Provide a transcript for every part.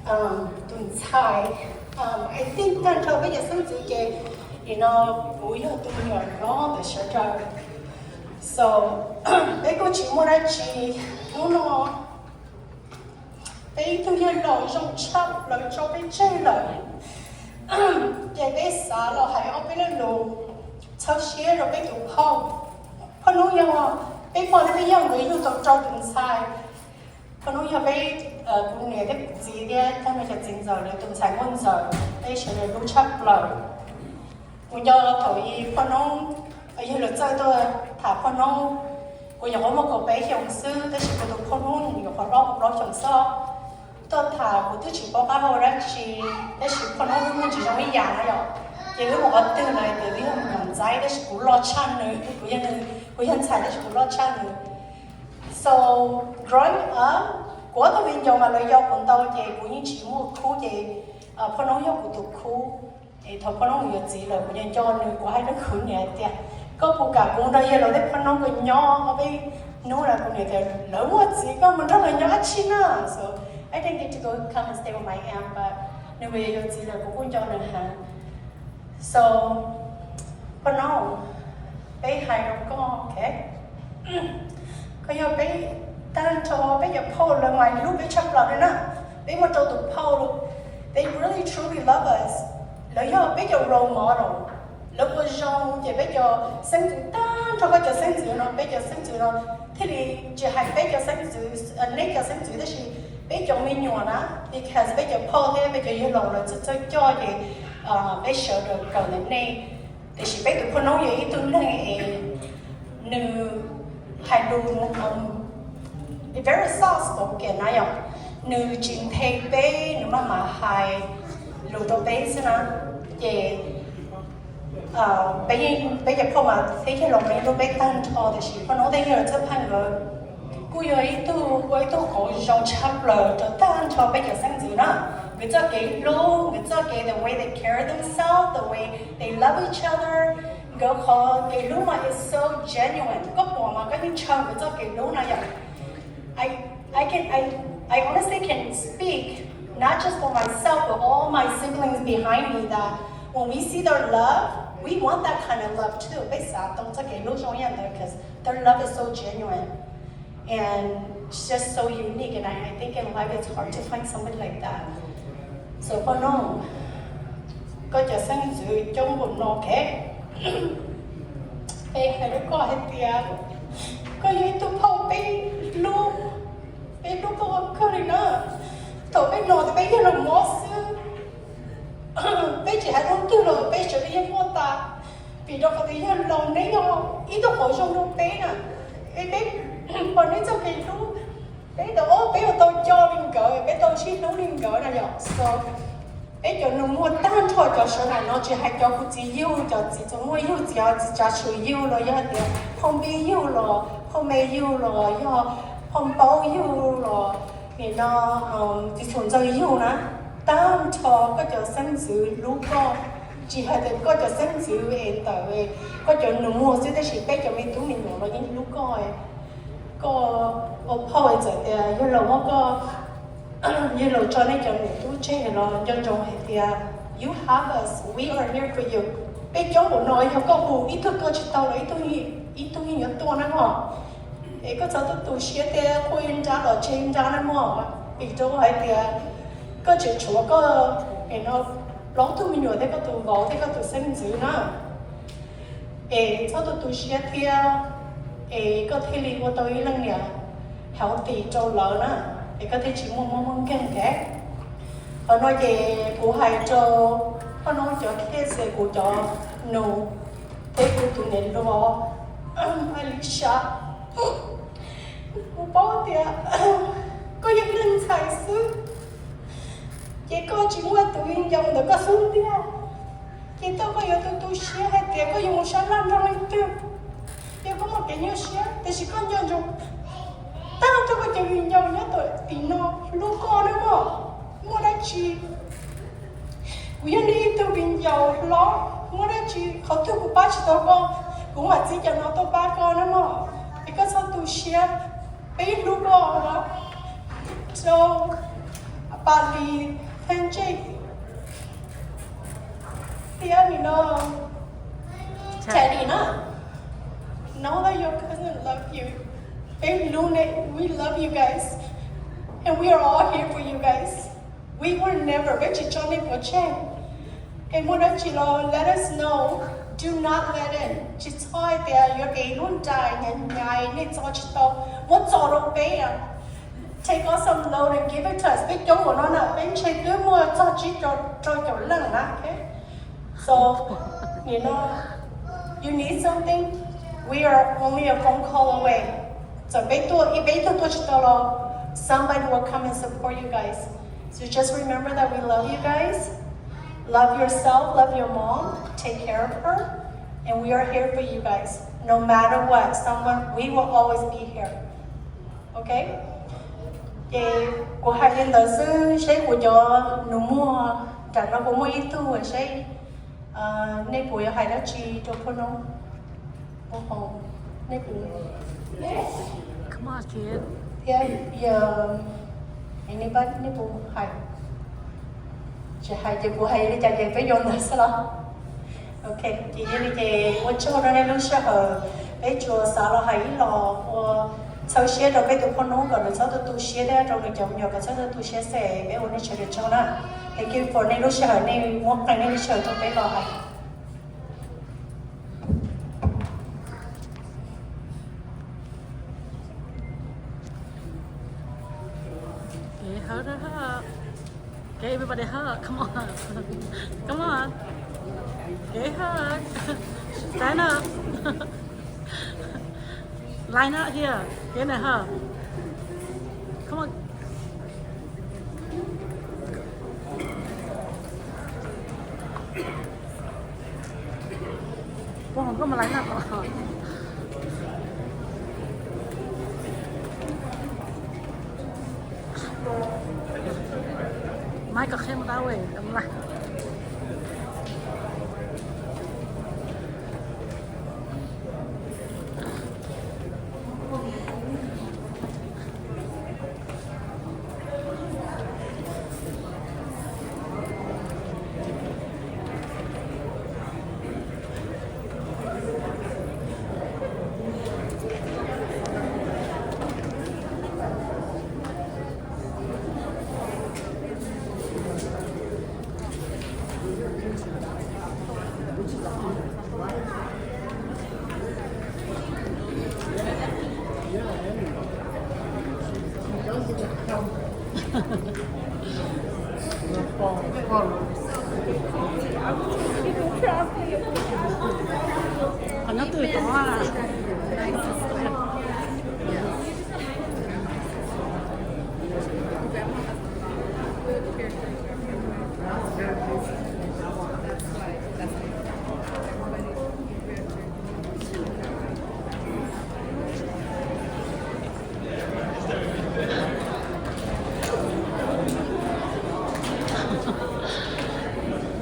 tuần sai I think tan cho bây giờ sáng chỉ cái buổi giờ tôi nhỏ nó để sợ trời so bây cô chỉ muốn nói chị nó bây tôi giờ lời trong chấp lời cho bây chơi lời cái bây giờ là hay ở bên lô sau xía rồi bây tụ không nói rằng là bây giờ bây giờ người yêu cho tuần sai nói giờ bây cũng nghe cái gì đấy他们是真giờเลยtuần sai muốn giờ bây giờ là lúc chấp lời bây giờ thôi nói bây giờ là chơi tôi thả nói bây giờ có một cậu bé hiểu sư thế chỉ có được nói nhiều họ lo hiểu sao tôi thả của tôi chỉ có ba hồi đó chỉ thế chỉ nói mình chỉ trong cái nhà này rồi chỉ với một cái từ này từ cái mình giải thế chỉ cũng lo chăn nữa của nhân才thế chỉ cũng lo chăn nữa so growing up của tôi bây giờ mà lời yêu của tôi thì của những chỉ mua khu thì phân nói yêu của tôi khu thì thôi phân nói nhiều gì rồi của nhân cho người của hai đứa khử nhẹ thì có phụ cả cũng đây rồi đấy phân nói của nhỏ ở bên nói là của người thì lớn quá gì có mình rất là nhỏ chín á so I didn't get to go come and stay with my aunt but nếu bây giờ gì là cũng cho nên hả so phân nói bé hai đứa con ok có giờ bé tan cho bây giờ Paul là ngoài lúc bé chấp lời đấy nè bé mà cho tụi Paul luôn they really truly love us lấy giờ bây giờ role model lúc bây giờ thì bây giờ sinh tử tan cho bây giờ sinh tử nó bây giờ sinh tử nó thế thì chỉ hay bây giờ sinh tử nét giờ sinh tử đó thì bây giờ mình nhỏ đó because bây giờ Paul thế bây giờ yêu lòng là cho thì bây giờ được cầu đến này thì chỉ bây giờ con nói gì tôi này nữ hai luôn very soft spoken này không nữ chính thay bé nữ mà hai lụt đầu bé xí na về bây giờ không mà thấy cái lòng này nó bé tăng to thì chỉ có nói đây là chấp hành rồi cô ấy tôi có dòng chấp lời cho tăng cho bây giờ sáng gì nữa người ta cái lô người ta cái the way they carry themselves the way they love each other cái họ cái lô mà is so genuine có bỏ mà cái những chồng người ta cái lô này I honestly can speak not just for myself but all my siblings behind me that when we see their love, we want that kind of love too. Because their love is so genuine and it's just so unique and I think in life it's hard to find somebody like that. So for now, cóจะsinh dự trong một nọ kẻ Ê, hãy có hết tiệt có gì tôi phong bé lúc có cái gì nữa tôi bé nọ thì bé giờ là ngó xưa bé chỉ hay không tư rồi bé chỉ đi mua ta vì đó có thể giờ lòng đấy nhau ý tôi hỏi trong lúc bé nè bé còn đấy cho cái lúc bé đó bé tôi cho linh cỡ bé tôi xin nó linh cỡ này rồi so bé cho nó mua tan thôi cho số này nó chỉ hay cho cái gì yêu cho gì cho mua yêu chỉ cho sự yêu rồi giờ thì không biết yêu rồi không mê yêu rồi do không bao yêu rồi thì nó chỉ存在yêu nữa tan cho có cho sinh sự lúc có chỉ hay là có cho sinh sự về tới có cho nó mua sẽ để chỉ bé cho mình tụi mình nó những lúc có ở phơi giờ thì như là nó có như là cho nên cho mình tụi chơi nó cho trong thì you have us we are here for you bé trong bộ nói họ có bộ ý thức có chỉ tao lấy ý tôi nhớ tôi nó mà ấy có cho tôi xé thì khuyên ra rồi trên ra nó mà vì tôi hay thì có chuyện chúa có cái nó lóng tôi mình nhớ thấy có tụi gõ thấy có tụi sinh dữ nữa sau tụi xé thì có thể đi qua tôi lần nè hảo tỷ trâu lớn á có thể chỉ mong khen cái họ nói về của hai trâu họ nói cho cái xe của cho nô thế của tụi nền đó Alicia bố thì có những lần sai sức chỉ có chỉ muốn tụi yên dòng được có xuống đi chỉ tôi có yêu tụi xé hay thì có dùng sáng làm trong linh tiêu nhưng có một cái nhớ xé thì chỉ có nhân dùng tao tôi có chỉ yên dòng nhớ tôi vì nó lúc con nữa mà mua đã chi vì đi tôi yên dòng lo mua đã chi họ tôi cũng bắt tôi con cũng là chỉ cho nó tôi ba con nữa mà thì có sao tụi xé bé lúc đó so Bali, Penjay. Yeah, you know, Teddy, no. Know that your cousin loves you. Baby Luna, we love you guys. And we are all here for you guys. We were never rich in Johnny Bochen. And when let us know, do not let in. Just try there, you're going to die, and I need to what's all okay? Take out some load and give it to us. Big don't want to check good more, touch it, okay? So, you know, you need something, we are only a phone call away. So somebody will come and support you guys. So just remember that we love you guys. Love yourself, love your mom, take care of her, and we are here for you guys. No matter what, we will always be here. Okay? Của hai bên đó sẽ của cho nó mua trả nó cũng mua ít tu ở sẽ nên của hai đó chỉ cho con nó hồng nên của Come on, kid. yeah anybody nên của hai chỉ hai chỉ của hai để chạy phải dùng nữa sao ok chị đi chị我做了那路时候被做啥了还了我sau xe rồi bây giờ con nó gọi là sau đó tu xe đó rồi chồng nhiều cái sau đó tu xe xe bé ôn chơi được cho nó thì cái phần này lúc sau này muốn cái này chơi cho bé lo hay Okay, hold it up. Okay, everybody hug. Come on. Come on. Okay, hug. Stand up. Line up here. Get a hug. Come on. Cô không có mà line up rồi. Mai có khen một tao về, đừng lại. Nó tươi có à.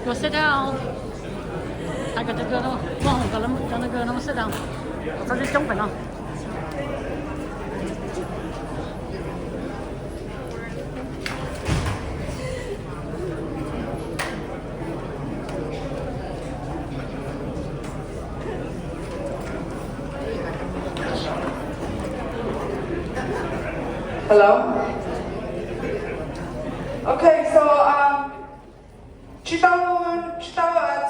Go sit down. I got the girl. Con không có lắm, cho nó girl nó sit down. Sao đi chống phải không? Hello? Okay, so知道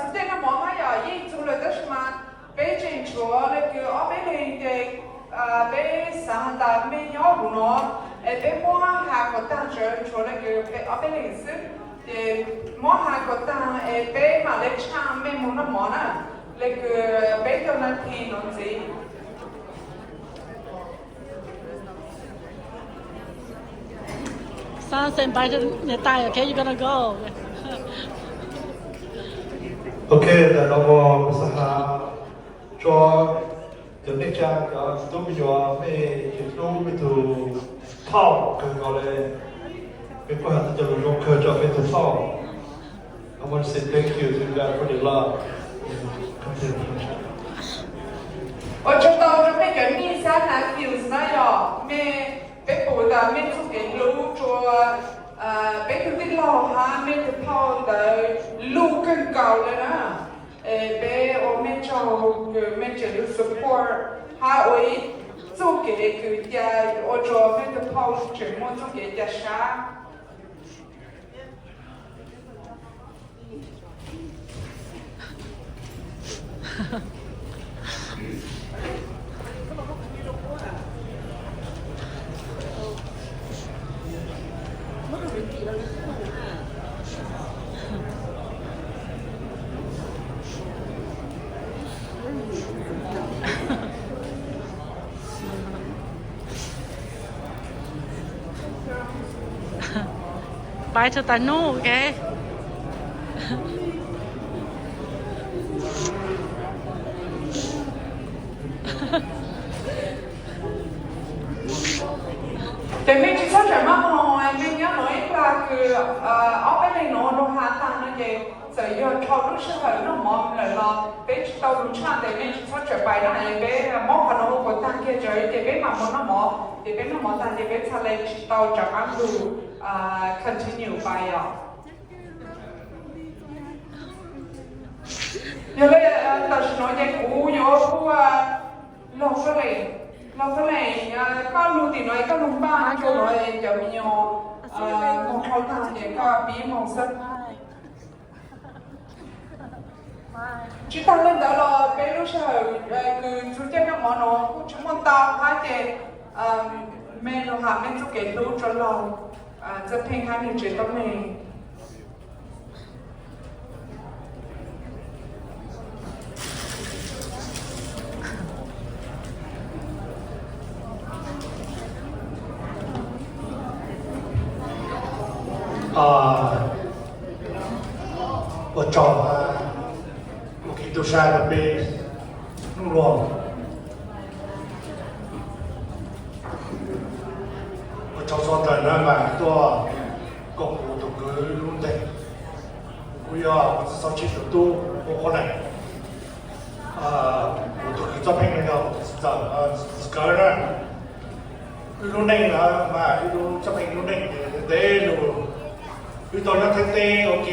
今天的妈妈呀，也做了的什么北京做那个阿贝林的北上的美鸟路呢，北妈还个当时做那个北阿贝林是的，妈还个当北马来唱美木那妈呢，那个北头那天弄子。Saying bye to your tie, okay? You're gonna go. Okay, the normal Saha draw the next time to be your may to talk and go there. People have to do a job to talk. I want to say thank you to you guys for the love. 我知道这每个米山南就是那样，每北部的民族给路做 bé cứ tin lo ha mẹ cứ thao tới lúc cần cầu lên á bé ở mẹ cho mẹ chỉ được support ha ơi做给个家我做那个泡全部做给家啥。Bye to Tanu, okay? แต่ไม่ใช่ชอบแต่มากมายไม่เยอะน้อยปลาคือเอาไปในโน้ตโลหะต่างนั่นเองจะยอดเขารู้สึกว่าน้องมองเลยเราเป็นชาวรู้ชาแต่ไม่ชอบจะไปนะเป็นมองขนมก็ตั้งแค่ใจแต่เป็นมามองน้องมองแต่เป็นน้องมองตั้งแต่เป็นทะเลเราจะมาดู continue ไปอ่ะเดี๋ยวเลยแต่ฉันน้อยยังอู้เยอะเพราะว่าเราก็เลยก็รู้ติน้อยก็รู้บ้างก็น้อยจะมีมองเขาทางเด็กก็ปีมองสักchỉ tăng lên đó là bé lúc sau cứ chú chơi nó món nó chúng mình tao hai chị mẹ nó làm mẹ chú kể lưu cho lòng rất thành hai mình chuyện tâm này我找我给都晒了被弄乱了。我找上的人买多公布都给弄的，我要至少70度我可能我都给照片那个是这个人，弄那个嘛，弄照片弄那个得弄。遇到那天天，我给